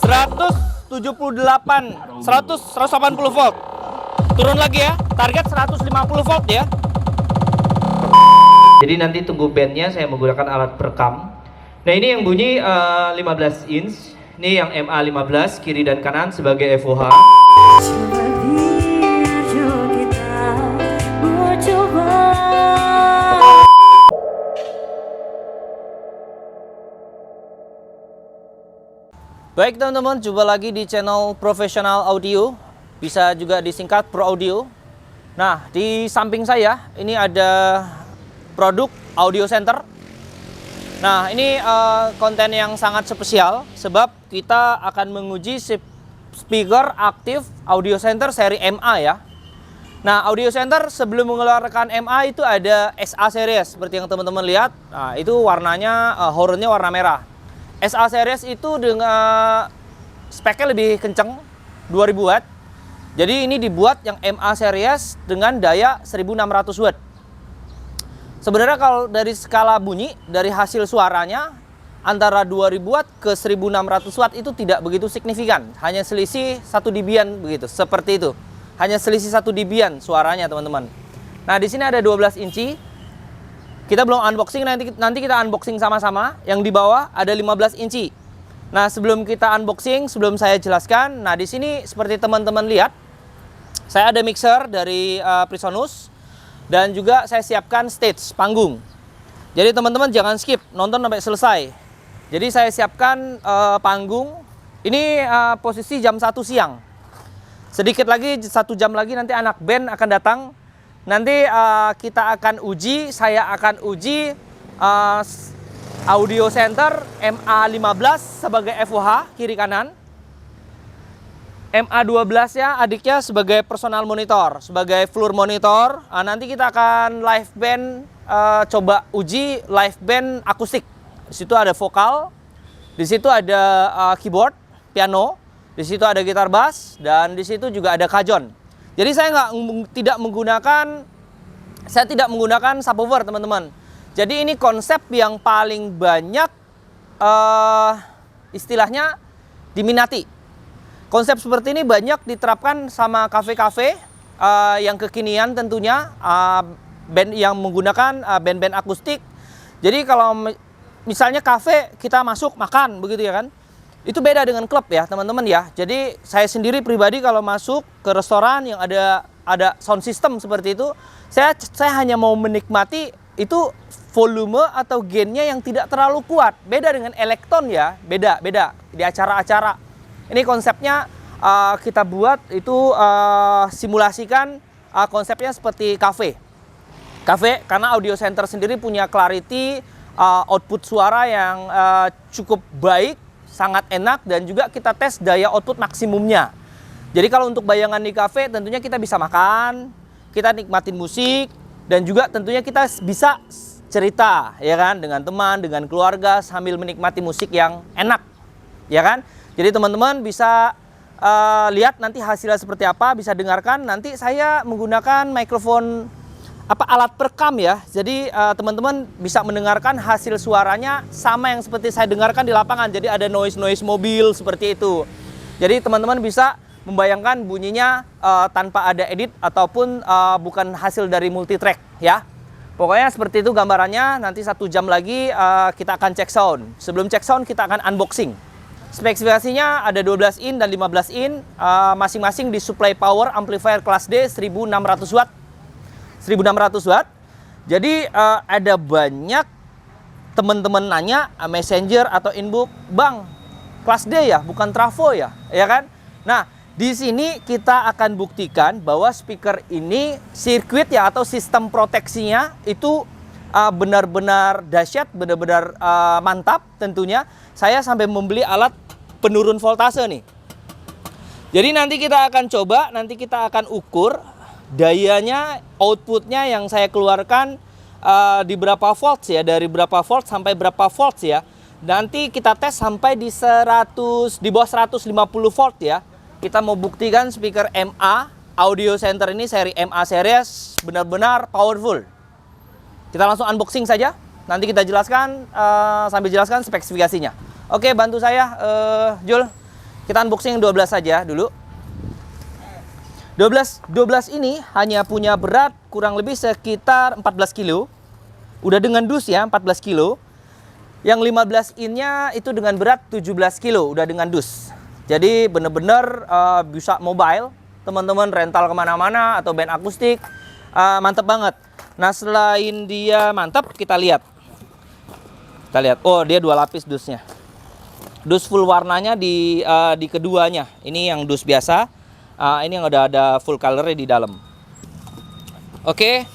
180 volt. Turun lagi ya, target 150 volt ya. Jadi nanti tunggu bandnya, saya menggunakan alat perekam. Nah ini yang bunyi 15 inch. Ini yang MA15 kiri dan kanan sebagai FOH. Baik teman-teman, jumpa lagi di channel Professional Audio. Bisa juga disingkat Pro Audio. Nah, di samping saya ini ada produk audio center. Nah, ini konten yang sangat spesial sebab kita akan menguji speaker aktif audio center seri MA ya. Nah, audio center sebelum mengeluarkan MA itu ada SA series seperti yang teman-teman lihat. Nah, itu warnanya hornnya warna merah. SA series itu dengan speknya lebih kenceng, 2000 watt. Jadi ini dibuat yang MA series dengan daya 1600 watt. Sebenarnya kalau dari skala bunyi, dari hasil suaranya antara 2000 watt ke 1600 watt itu tidak begitu signifikan. Hanya selisih 1 dB begitu, seperti itu. Hanya selisih 1 dB suaranya, teman-teman. Nah, di sini ada 12 inci. Kita belum unboxing, nanti kita unboxing sama-sama. Yang di bawah ada 15 inci. Nah, sebelum kita unboxing, sebelum saya jelaskan, nah di sini seperti teman-teman lihat, saya ada mixer dari Presonus dan juga saya siapkan stage, panggung. Jadi teman-teman jangan skip, nonton sampai selesai. Jadi saya siapkan panggung. Ini posisi jam 1 siang. Sedikit lagi, 1 jam lagi nanti anak band akan datang. Nanti kita akan uji, saya akan uji audio center MA15 sebagai FOH kiri kanan. MA12 ya adiknya sebagai personal monitor, sebagai floor monitor. Nanti kita akan live band, coba uji live band akustik. Di situ ada vokal, di situ ada keyboard, piano, di situ ada gitar bass, dan di situ juga ada kajon. Jadi saya tidak menggunakan subwoofer, teman-teman. Jadi ini konsep yang paling banyak istilahnya diminati. Konsep seperti ini banyak diterapkan sama kafe-kafe yang kekinian tentunya, band yang menggunakan band-band akustik. Jadi kalau misalnya kafe kita masuk makan begitu ya kan. Itu beda dengan klub ya teman-teman ya. Jadi saya sendiri pribadi kalau masuk ke restoran yang ada sound system seperti itu, saya hanya mau menikmati itu volume atau gainnya yang tidak terlalu kuat. Beda dengan elektron ya, beda di acara-acara. Ini konsepnya kita buat itu simulasikan konsepnya seperti kafe. Kafe karena audio center sendiri punya clarity, output suara yang cukup baik, sangat enak, dan juga kita tes daya output maksimumnya. Jadi kalau untuk bayangan di kafe tentunya kita bisa makan, kita nikmatin musik, dan juga tentunya kita bisa cerita ya kan dengan teman, dengan keluarga sambil menikmati musik yang enak. Ya kan? Jadi teman-teman bisa lihat nanti hasilnya seperti apa, bisa dengarkan. Nanti saya menggunakan mikrofon alat perekam ya. Jadi teman-teman bisa mendengarkan hasil suaranya sama yang seperti saya dengarkan di lapangan. Jadi ada noise mobil seperti itu. Jadi teman-teman bisa membayangkan bunyinya tanpa ada edit ataupun bukan hasil dari multitrack ya. Pokoknya seperti itu gambarannya. Nanti 1 jam lagi kita akan cek sound. Sebelum cek sound kita akan unboxing. Spesifikasinya ada 12 in dan 15 in, masing-masing disuplai power amplifier kelas D 1600 watt. 1600 watt. Jadi ada banyak teman-teman nanya messenger atau inbox, "Bang, kelas D ya, bukan trafo ya?" Ya kan? Nah, di sini kita akan buktikan bahwa speaker ini sirkuit ya atau sistem proteksinya itu benar-benar dahsyat, benar-benar mantap tentunya. Saya sampai membeli alat penurun voltase nih. Jadi nanti kita akan coba, nanti kita akan ukur dayanya, outputnya yang saya keluarkan di berapa volts ya, dari berapa volt sampai berapa volts ya. Nanti kita tes sampai di 100, di bawah 150 volt ya. Kita mau buktikan speaker MA audio center ini seri MA series benar-benar powerful. Kita langsung unboxing saja. Nanti kita jelaskan sambil jelaskan spesifikasinya. Oke, bantu saya Jul. Kita unboxing yang 12 saja dulu. 12 ini hanya punya berat kurang lebih sekitar 14 kilo. Udah dengan dus ya, 14 kilo. Yang 15 in-nya itu dengan berat 17 kilo, udah dengan dus. Jadi bener-bener bisa mobile, teman-teman rental kemana-mana atau band akustik, mantep banget. Nah selain dia mantep, kita lihat. Oh dia 2 lapis dusnya. Dus full warnanya di keduanya. Ini yang dus biasa. Ini yang udah ada full colornya di dalam. Oke.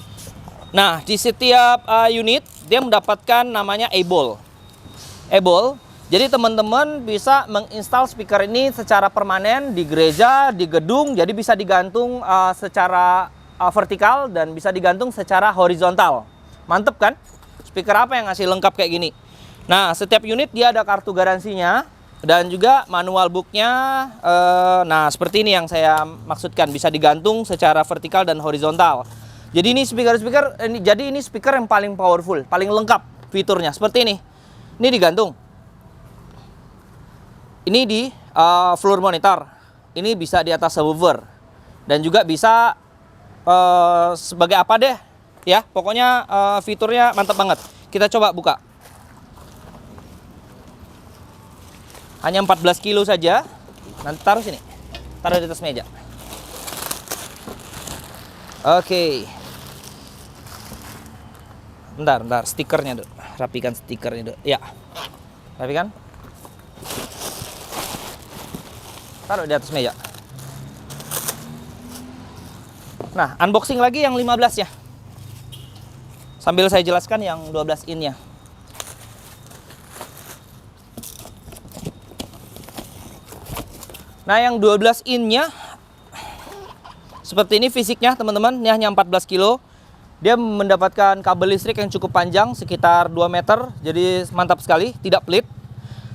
Nah di setiap unit dia mendapatkan namanya e-ball. Jadi teman-teman bisa menginstal speaker ini secara permanen di gereja, di gedung. Jadi bisa digantung secara vertikal dan bisa digantung secara horizontal. Mantep kan? Speaker apa yang ngasih lengkap kayak gini? Nah setiap unit dia ada kartu garansinya. Dan juga manual booknya, nah seperti ini yang saya maksudkan, bisa digantung secara vertikal dan horizontal. Jadi ini speaker yang paling powerful, paling lengkap fiturnya. Seperti ini digantung. Ini di floor monitor, ini bisa di atas subwoofer, dan juga bisa sebagai apa deh, ya pokoknya fiturnya mantap banget. Kita coba buka. Hanya 14 kilo saja. Nanti taruh sini. Taruh di atas meja. Oke. Bentar. Stikernya, Dok. Rapikan stikernya, Dok. Ya. Rapikan. Taruh di atas meja. Nah, unboxing lagi yang 15 ya. Sambil saya jelaskan yang 12 in-nya. Nah yang 12 in-nya seperti ini fisiknya teman-teman. Ini hanya 14 kilo. Dia mendapatkan kabel listrik yang cukup panjang, sekitar 2 meter. Jadi mantap sekali, tidak pelit.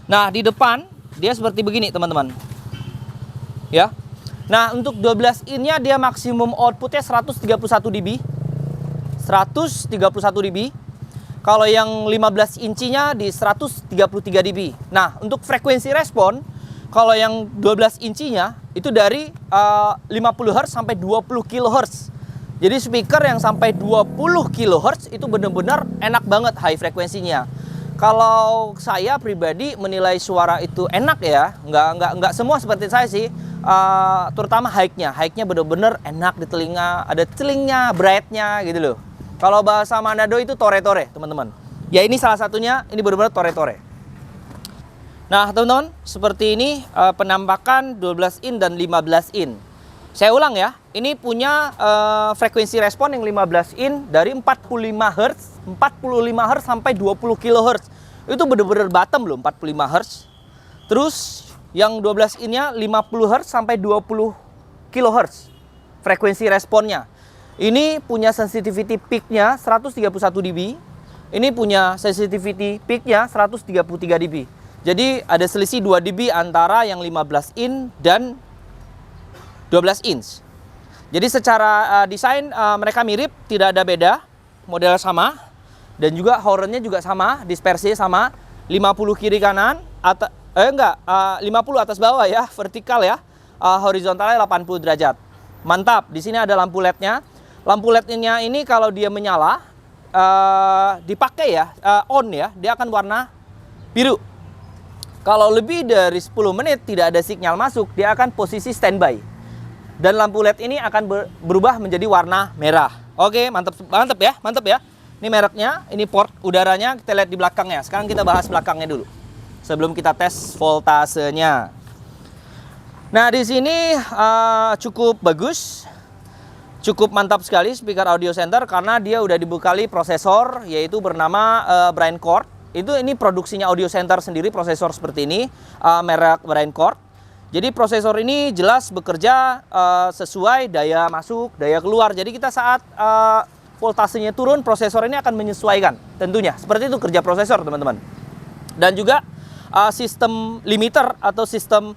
Nah di depan dia seperti begini teman-teman. Ya. Nah untuk 12 in-nya dia maksimum outputnya 131 dB. 131 dB. Kalau yang 15 inchinya di 133 dB. Nah untuk frekuensi respon, kalau yang 12 inchinya itu dari 50 Hz sampai 20 kHz. Jadi speaker yang sampai 20 kHz itu benar-benar enak banget high frekuensinya. Kalau saya pribadi menilai suara itu enak ya, nggak semua seperti saya sih. Terutama high-nya benar-benar enak di telinga, ada celingnya, bright-nya gitu loh. Kalau bahasa Manado itu tore-tore teman-teman. Ya ini salah satunya, ini benar-benar tore-tore. Nah teman-teman, seperti ini penampakan 12 in dan 15 in. Saya ulang ya, ini punya frekuensi respon yang 15 in dari 45 Hz sampai 20 kHz. Itu bener-bener bottom loh, 45 Hz. Terus yang 12 in-nya 50 Hz sampai 20 kHz frekuensi responnya. Ini punya sensitivity peak-nya 131 dB. Ini punya sensitivity peak-nya 133 dB. Jadi ada selisih 2 dB antara yang 15 in dan 12 inch. Jadi secara desain mereka mirip, tidak ada beda, model sama, dan juga hornnya juga sama, dispersi sama, 50 kiri kanan, 50 atas bawah ya, vertikal ya, horizontalnya 80 derajat. Mantap, di sini ada lampu LED-nya. Lampu LED-nya ini kalau dia menyala, dipakai ya, on ya, dia akan warna biru. Kalau lebih dari 10 menit tidak ada sinyal masuk, dia akan posisi standby. Dan lampu LED ini akan berubah menjadi warna merah. Oke, mantap ya. Ini mereknya, ini port udaranya, kita lihat di belakangnya. Sekarang kita bahas belakangnya dulu. Sebelum kita tes voltasenya. Nah, di sini cukup bagus. Cukup mantap sekali speaker audio center karena dia udah dibekali prosesor yaitu bernama BrainCore. Ini produksinya audio center sendiri, prosesor seperti ini, merek BrainCore. Jadi prosesor ini jelas bekerja sesuai daya masuk, daya keluar. Jadi kita saat voltasenya turun, prosesor ini akan menyesuaikan tentunya. Seperti itu kerja prosesor teman-teman. Dan juga sistem limiter atau sistem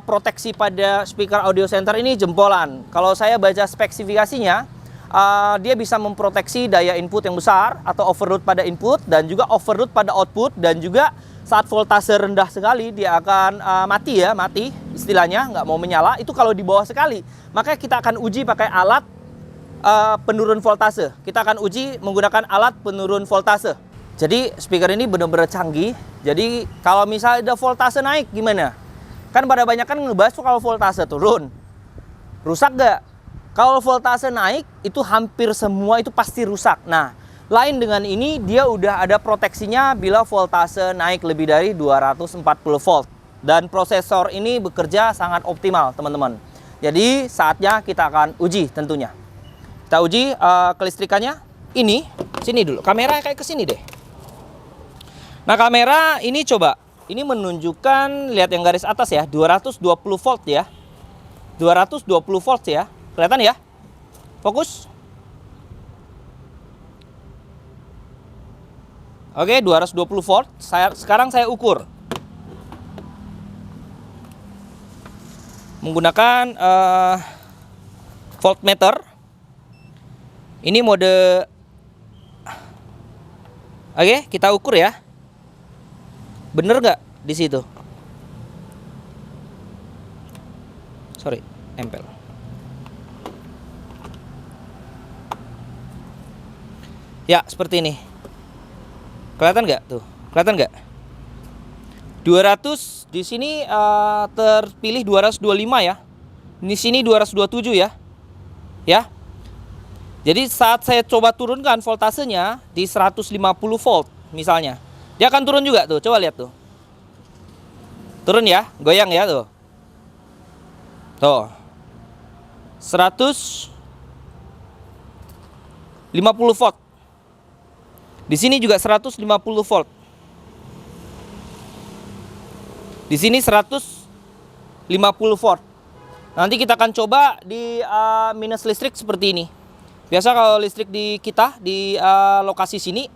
proteksi pada speaker audio center ini jempolan. Kalau saya baca spesifikasinya, dia bisa memproteksi daya input yang besar atau overload pada input dan juga overload pada output, dan juga saat voltase rendah sekali dia akan mati. istilahnya, nggak mau menyala, itu kalau di bawah sekali. Maka kita akan uji pakai alat penurun voltase. Kita akan uji menggunakan alat penurun voltase. Jadi speaker ini benar-benar canggih. Jadi kalau misalnya ada voltase naik gimana? Kan pada banyak kan ngebahas tuh kalau voltase turun, rusak nggak? Kalau voltase naik itu hampir semua itu pasti rusak. Nah, lain dengan ini, dia udah ada proteksinya bila voltase naik lebih dari 240 volt. Dan prosesor ini bekerja sangat optimal, teman-teman. Jadi saatnya kita akan uji tentunya. Kita uji kelistrikannya. Ini, sini dulu. Kamera kayak ke sini deh. Nah, kamera ini coba. Ini menunjukkan, lihat yang garis atas ya, 220 volt ya. 220 volt ya. Kelihatan ya? Fokus. Oke, 220 volt. Sekarang saya ukur. Menggunakan voltmeter. Ini mode. Oke, kita ukur ya. Bener nggak di situ? Sorry, nempel. Ya, seperti ini. Kelihatan nggak tuh? Kelihatan nggak? 200 di sini terpilih 225 ya. Di sini 227 ya. Ya. Jadi saat saya coba turunkan voltasenya di 150 volt misalnya, dia akan turun juga tuh. Coba lihat tuh. Turun ya, goyang ya tuh. Tuh. 150 volt. Di sini juga 150 volt. Di sini 150 volt. Nanti kita akan coba di minus listrik seperti ini. Biasa kalau listrik di kita di lokasi sini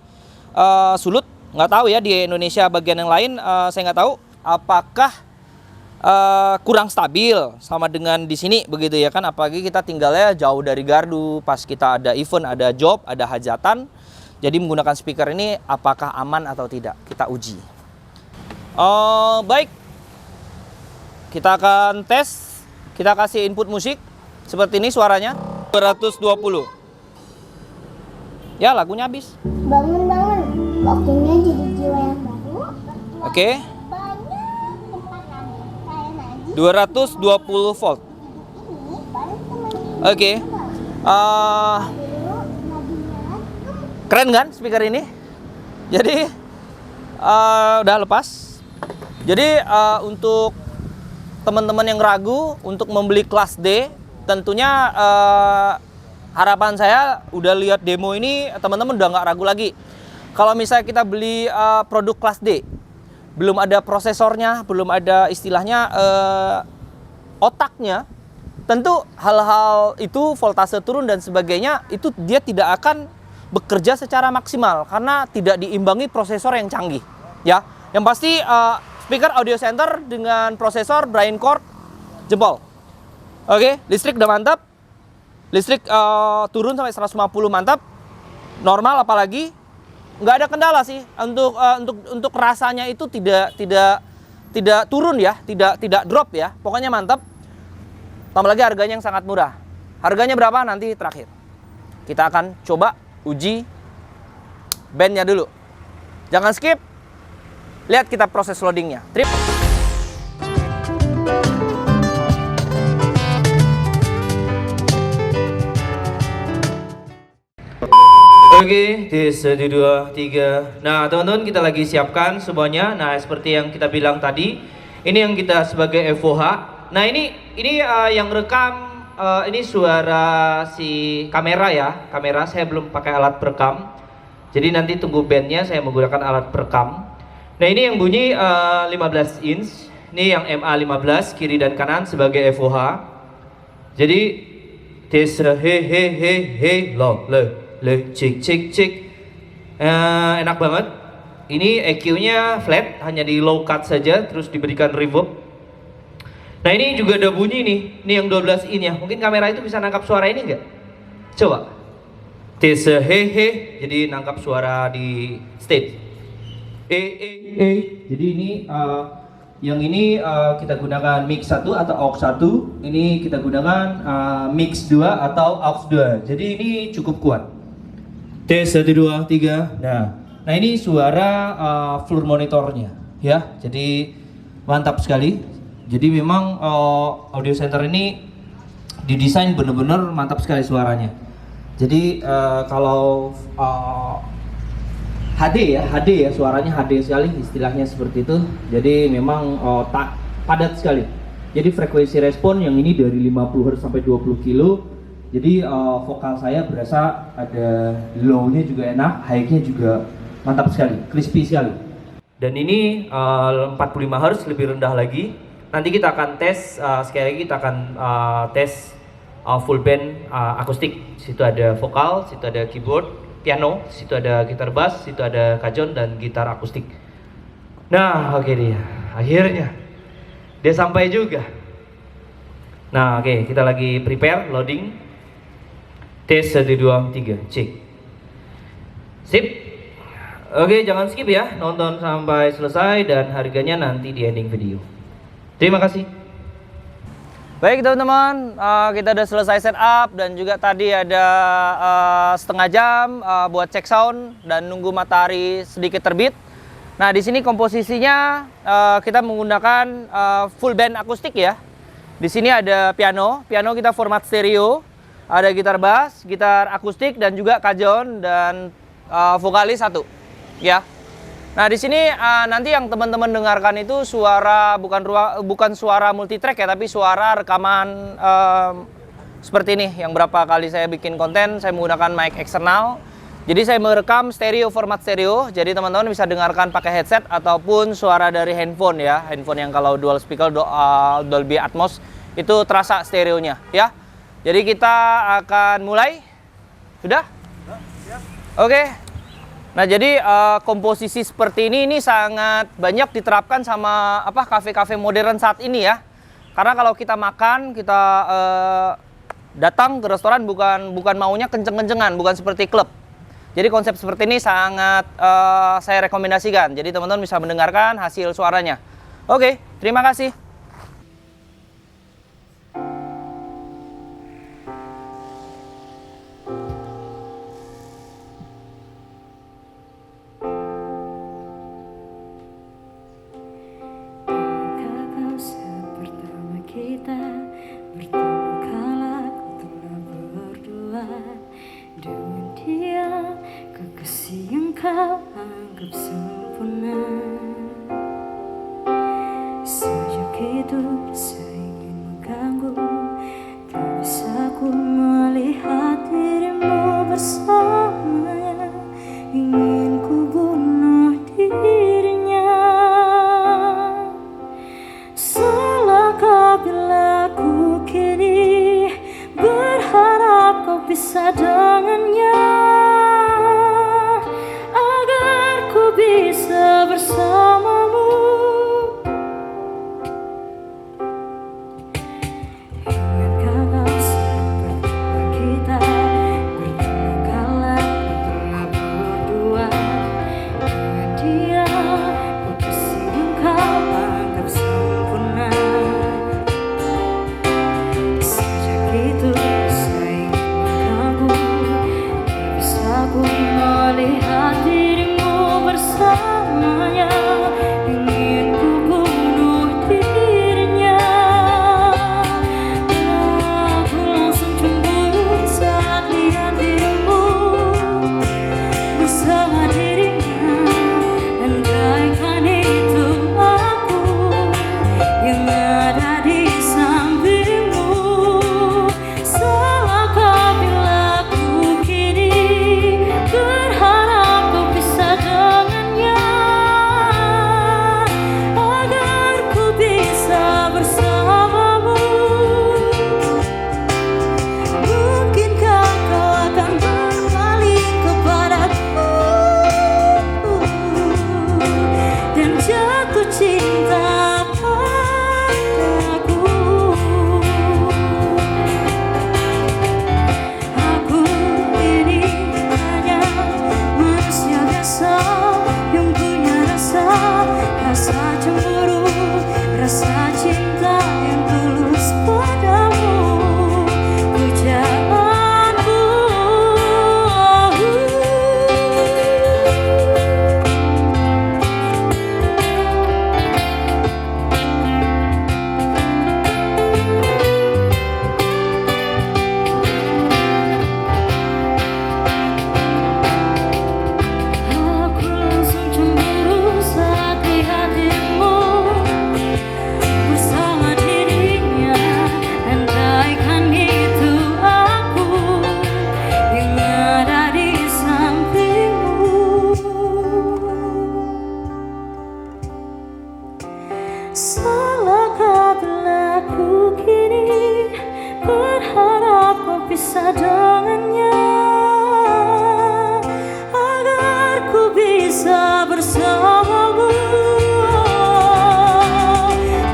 sulut, nggak tahu ya di Indonesia bagian yang lain, saya nggak tahu apakah kurang stabil sama dengan di sini begitu ya kan, apalagi kita tinggalnya jauh dari gardu, pas kita ada event, ada job, ada hajatan. Jadi menggunakan speaker ini apakah aman atau tidak, kita uji. Baik, kita akan tes. Kita kasih input musik seperti ini suaranya 220. Ya, lagunya habis. Bangun, waktunya jadi jiwa yang baru. Oke. Banyak tempat lagi. Kayak Najib. 220 volt. Ini baru teman. Oke. Keren kan speaker ini? Jadi udah lepas. Jadi untuk teman-teman yang ragu untuk membeli kelas D, tentunya harapan saya udah lihat demo ini, teman-teman udah nggak ragu lagi. Kalau misalnya kita beli produk kelas D, belum ada prosesornya, belum ada istilahnya otaknya, tentu hal-hal itu voltase turun dan sebagainya itu dia tidak akan bekerja secara maksimal karena tidak diimbangi prosesor yang canggih. Ya, yang pasti speaker audio center dengan prosesor Brain Core jempol. Oke, listrik udah mantap. Listrik turun sampai 150 mantap. Normal apalagi. Nggak ada kendala sih untuk rasanya itu tidak turun ya, tidak drop ya. Pokoknya mantap. Tambah lagi harganya yang sangat murah. Harganya berapa nanti terakhir. Kita akan coba uji bandnya dulu. Jangan skip. Lihat kita proses loadingnya. Trip. Oke, tes 1, 2, 3. Nah, teman-teman kita lagi siapkan semuanya. Nah, seperti yang kita bilang tadi, ini yang kita sebagai FOH. Nah, ini yang rekam. Ini suara si kamera ya. Kamera saya belum pakai alat perekam. Jadi nanti tunggu bandnya saya menggunakan alat perekam. Nah, ini yang bunyi 15 inch. Ini yang MA15 kiri dan kanan sebagai FOH. Jadi tes he lo le cik. Enak banget. Ini EQ-nya flat, hanya di low cut saja, terus diberikan reverb. Nah, ini juga ada bunyi nih. Ini yang 12 in ya. Mungkin kamera itu bisa nangkap suara ini enggak? Coba. Tes he. Jadi nangkap suara di stage. Jadi ini Yang ini kita gunakan mix 1 atau aux 1. Ini kita gunakan mix 2 atau aux 2. Jadi ini cukup kuat. Tes 1 2 3. Nah ini suara floor monitornya ya. Jadi mantap sekali. Jadi memang audio center ini didesain benar-benar mantap sekali suaranya. Jadi kalau HD ya suaranya HD sekali, istilahnya seperti itu. Jadi memang tak padat sekali. Jadi frekuensi respon yang ini dari 50 Hz sampai 20 kilo. Jadi vokal saya berasa ada low-nya juga enak, high-nya juga mantap sekali, crispy sekali. Dan ini 45 Hz lebih rendah lagi. Nanti kita akan tes sekali lagi kita akan tes full band akustik. Situ ada vokal, situ ada keyboard, piano, situ ada gitar bass, situ ada kajon dan gitar akustik. Nah, oke dia. Akhirnya dia sampai juga. Nah, oke, kita lagi prepare loading. Tes 1 2 3, cek. Sip. Oke, jangan skip ya, nonton sampai selesai dan harganya nanti di ending video. Terima kasih. Baik teman-teman, kita udah selesai setup dan juga tadi ada setengah jam buat cek sound dan nunggu matahari sedikit terbit. Nah di sini komposisinya kita menggunakan full band akustik ya. Di sini ada piano kita format stereo, ada gitar bass, gitar akustik dan juga kajon dan vokalis 1 ya. Nah di sini nanti yang teman-teman dengarkan itu suara bukan suara multitrack ya, tapi suara rekaman seperti ini. Yang berapa kali saya bikin konten, saya menggunakan mic eksternal. Jadi saya merekam stereo, format stereo. Jadi teman-teman bisa dengarkan pakai headset ataupun suara dari handphone ya. Handphone yang kalau dual speaker Dolby Atmos itu terasa stereonya ya. Jadi kita akan mulai. Sudah? Oke. Nah jadi komposisi seperti ini sangat banyak diterapkan sama kafe-kafe modern saat ini ya. Karena kalau kita makan, kita datang ke restoran bukan maunya kenceng-kencengan, bukan seperti klub. Jadi konsep seperti ini sangat saya rekomendasikan. Jadi teman-teman bisa mendengarkan hasil suaranya. Oke, terima kasih. Kau anggap sempurna. Sejak itu saya ingin mengganggu, tak bisa ku melihat dirimu bersamanya. Ingin ku bunuh dirinya. Salahkah bila ku kini berharap kau bisa dengannya, bisa bersamamu. Ingatkah kau seperti kita bertemu kala tengah berdua dengan dia, posisi yang kau anggap sempurna. Sejak itu saya ingin mengganggu, bisa dengannya, agar ku bisa bersamamu.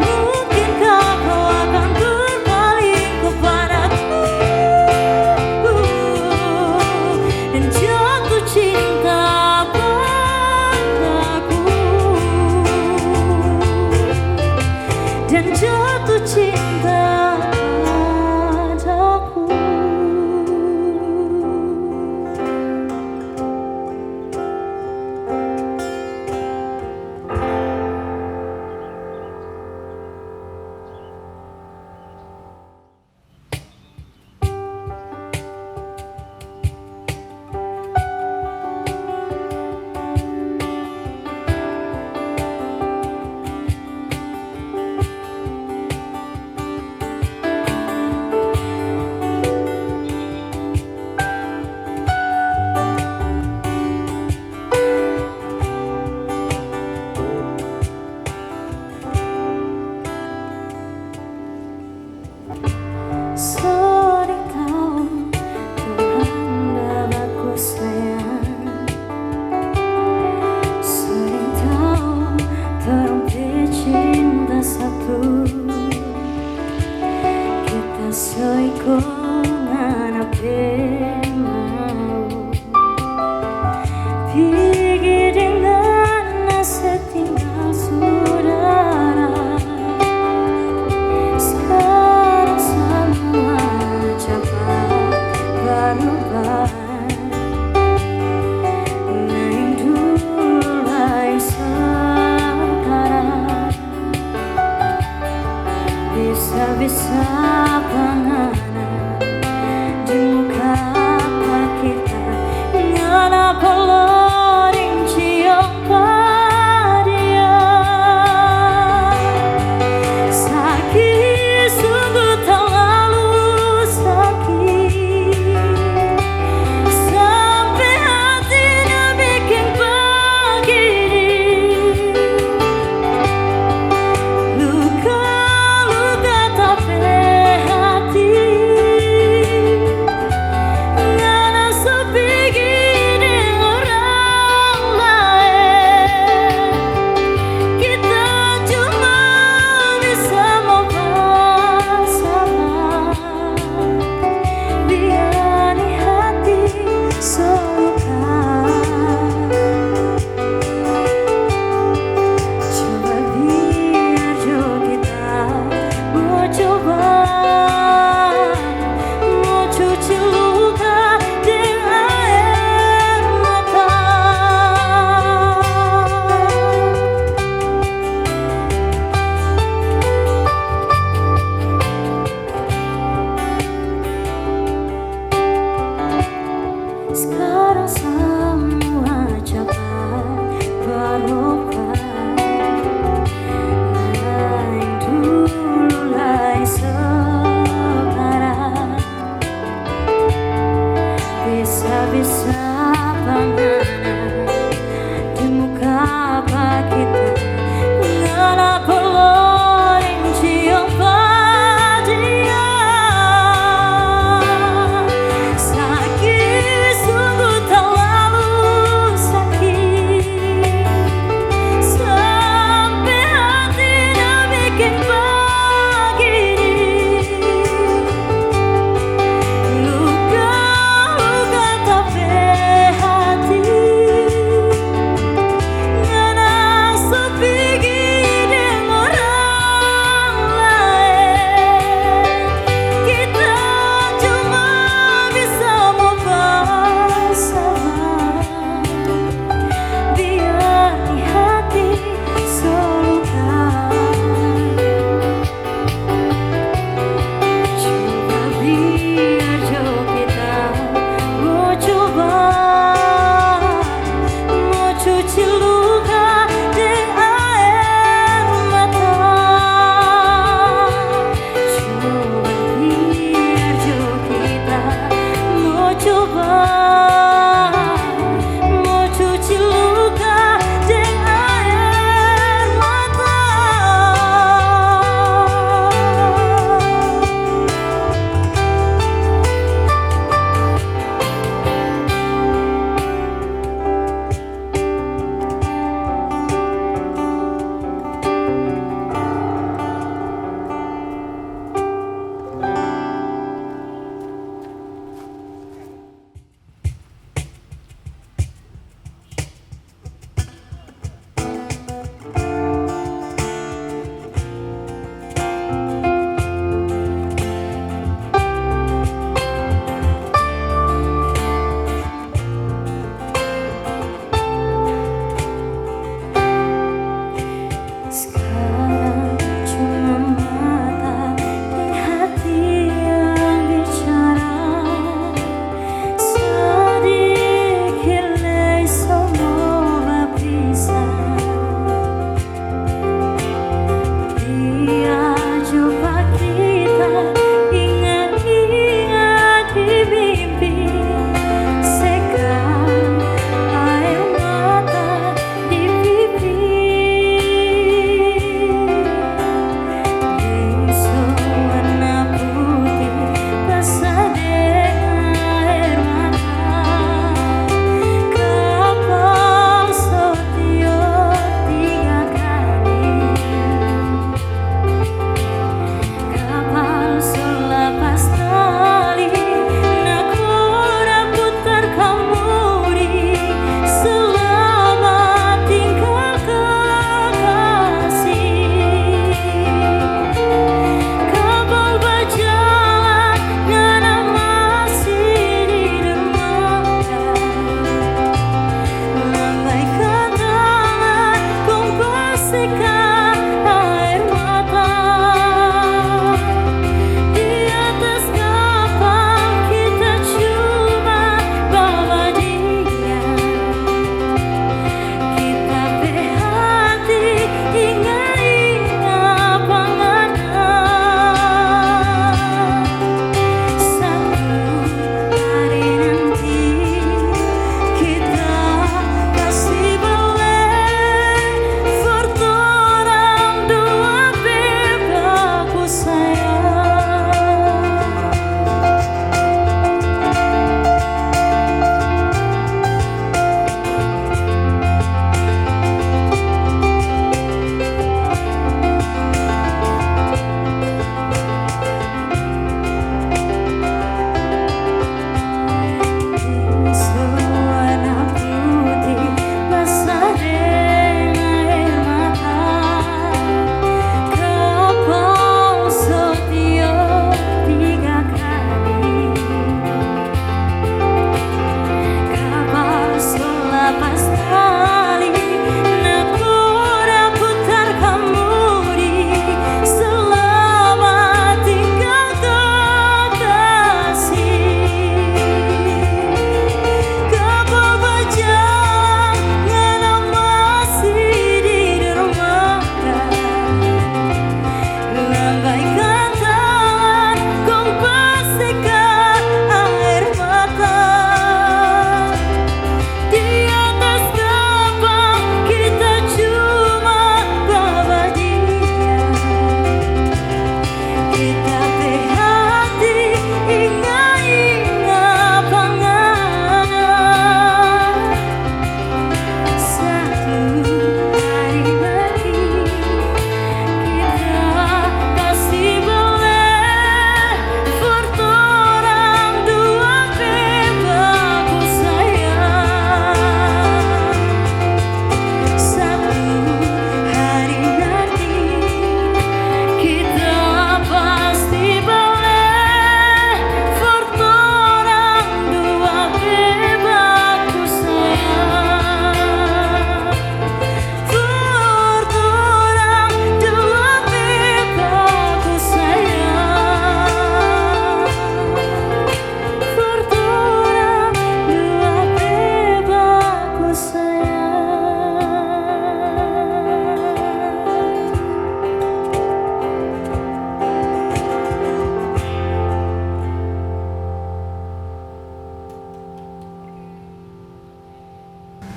Mungkinkah kau akan berpaling kepadaku dan jatuh cinta padaku, dan jatuh cinta padaku. Sering tahu Tuhan aku sayang, sering tahu terumpi cinta satu, kita seikut apa mau, pergi dengan setinggal saudara. Sekarang semua cepat berubah, naik dulai sekarang, bisa-bisa penganan di muka kita, ngana peloring cium dia. Sakit, sungguh terlalu sakit, sampai hatinya bikin begini. Luka-luka tapi hati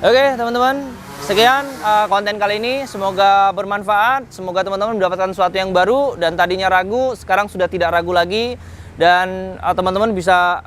Oke teman-teman, sekian konten kali ini, semoga bermanfaat, semoga teman-teman mendapatkan sesuatu yang baru dan tadinya ragu, sekarang sudah tidak ragu lagi dan teman-teman bisa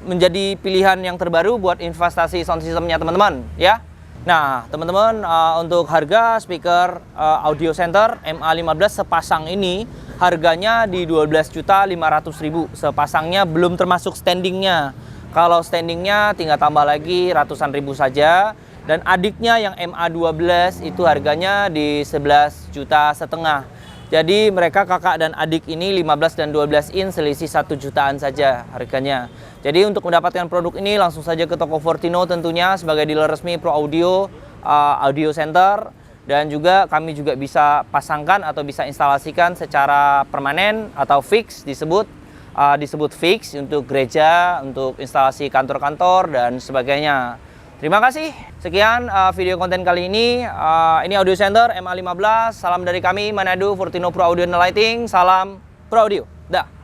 menjadi pilihan yang terbaru buat investasi sound systemnya teman-teman ya. Nah teman-teman, untuk harga speaker audio center MA15 sepasang ini harganya di 12.500.000 sepasangnya, belum termasuk standingnya. Kalau standingnya tinggal tambah lagi ratusan ribu saja. Dan adiknya yang MA12 itu harganya di 11,5 juta. Jadi mereka kakak dan adik ini 15 dan 12 in selisih 1 jutaan saja harganya. Jadi untuk mendapatkan produk ini langsung saja ke toko Fortino tentunya sebagai dealer resmi Pro Audio Audio Center. Dan juga kami juga bisa pasangkan atau bisa instalasikan secara permanen atau fix, disebut fix untuk gereja, untuk instalasi kantor-kantor dan sebagainya. Terima kasih. Sekian video konten kali ini. Ini Audio Center MA15. Salam dari kami Manado Fortino Pro Audio and Lighting. Salam Pro Audio. Dah.